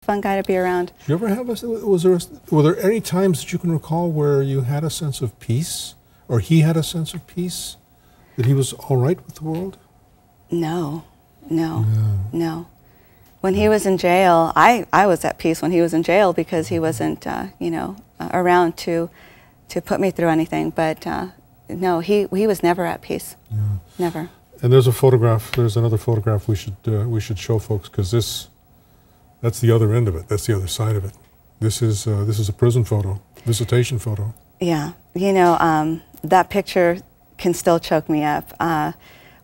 fun guy to be around. Did you ever have were there any times that you can recall where you had a sense of peace, or he had a sense of peace, that he was all right with the world? No. When he was in jail, I was at peace when he was in jail because he wasn't, you know, around to put me through anything. But no, he was never at peace. Yeah. Never. And there's a photograph. There's another photograph we should show folks, because that's the other end of it. That's the other side of it. This is a prison photo, visitation photo. Yeah, you know, that picture can still choke me up.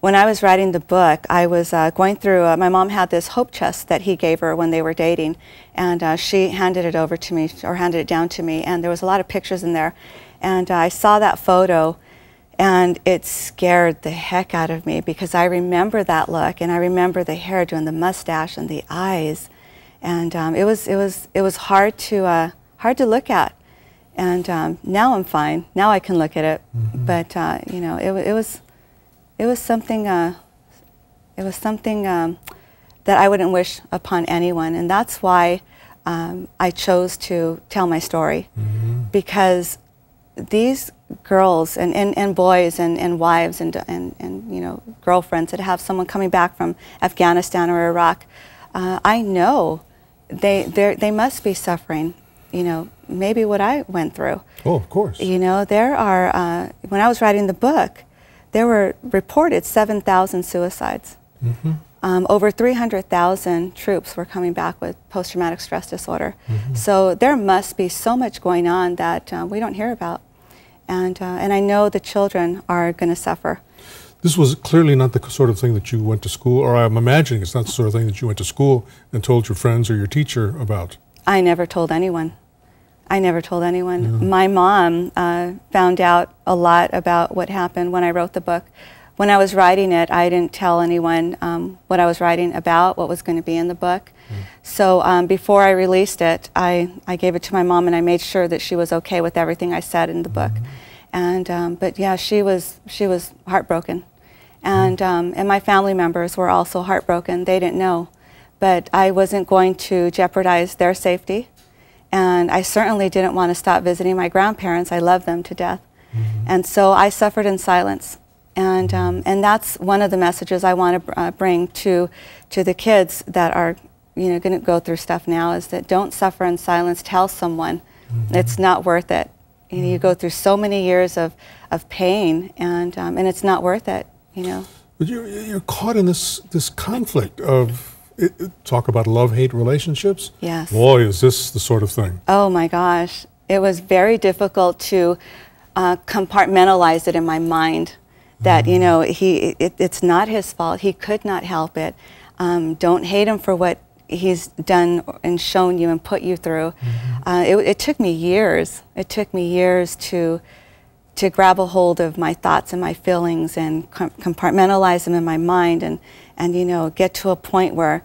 When I was writing the book, I was going through, my mom had this hope chest that he gave her when they were dating, and she handed it over to me, or handed it down to me, and there was a lot of pictures in there. And I saw that photo, and it scared the heck out of me, because I remember that look, and I remember the hairdo and the mustache and the eyes, and it was hard to look at. And now I'm fine. Now I can look at it, but you know, it was something that I wouldn't wish upon anyone, and that's why I chose to tell my story, because these girls and boys and wives and you know, girlfriends that have someone coming back from Afghanistan or Iraq, I know they must be suffering, you know, maybe what I went through. Oh, of course. You know, there are, when I was writing the book, there were reported 7,000 suicides. Over 300,000 troops were coming back with post-traumatic stress disorder. So there must be so much going on that we don't hear about. And I know the children are going to suffer. This was clearly not the sort of thing that you went to school, or I'm imagining it's not the sort of thing that you went to school and told your friends or your teacher about. I never told anyone. I never told anyone. Yeah. My mom found out a lot about what happened when I wrote the book. When I was writing it, I didn't tell anyone what I was writing about, what was going to be in the book. So before I released it, I gave it to my mom, and I made sure that she was okay with everything I said in the book. And but yeah, she was heartbroken, and my family members were also heartbroken. They didn't know, but I wasn't going to jeopardize their safety. And I certainly didn't want to stop visiting my grandparents. I love them to death. And so I suffered in silence. And that's one of the messages I want to bring to the kids that are, you know, going to go through stuff now, is that don't suffer in silence. Tell someone. It's not worth it. You know, you go through so many years of pain, and it's not worth it, you know. But you're caught in this conflict of, talk about love-hate relationships. Yes. Boy, is this the sort of thing. Oh my gosh. It was very difficult to compartmentalize it in my mind that, you know, it's not his fault. He could not help it. Don't hate him for what he's done and shown you and put you through. It took me years. It took me years to grab a hold of my thoughts and my feelings and compartmentalize them in my mind, and you know, get to a point where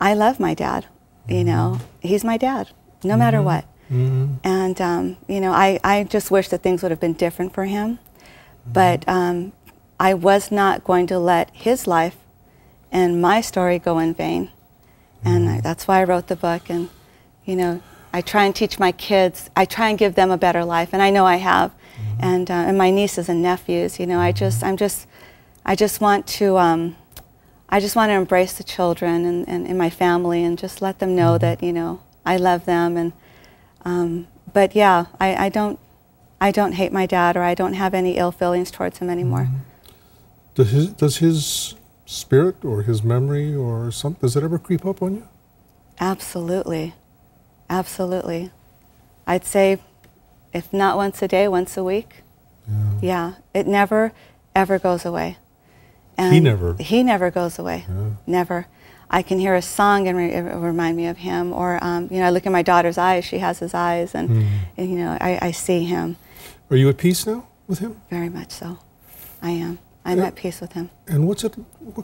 I love my dad. You know, he's my dad, no matter what. And you know, I just wish that things would have been different for him, but I was not going to let his life and my story go in vain. And that's why I wrote the book. And you know, I try and teach my kids. I try and give them a better life, and I know I have. And my nieces and nephews. You know, I just want to embrace the children and my family, and just let them know that, you know, I love them. And but yeah, I don't hate my dad, or I don't have any ill feelings towards him anymore. Does his spirit or his memory or something, does it ever creep up on you? Absolutely, absolutely. I'd say, if not once a day, once a week. Yeah, it never, ever goes away. And he never goes away, never. I can hear a song and it remind me of him, or you know, I look in my daughter's eyes, she has his eyes, and you know, I see him. Are you at peace now with him? Very much so, I am. I'm at peace with him. And what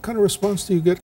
kind of response do you get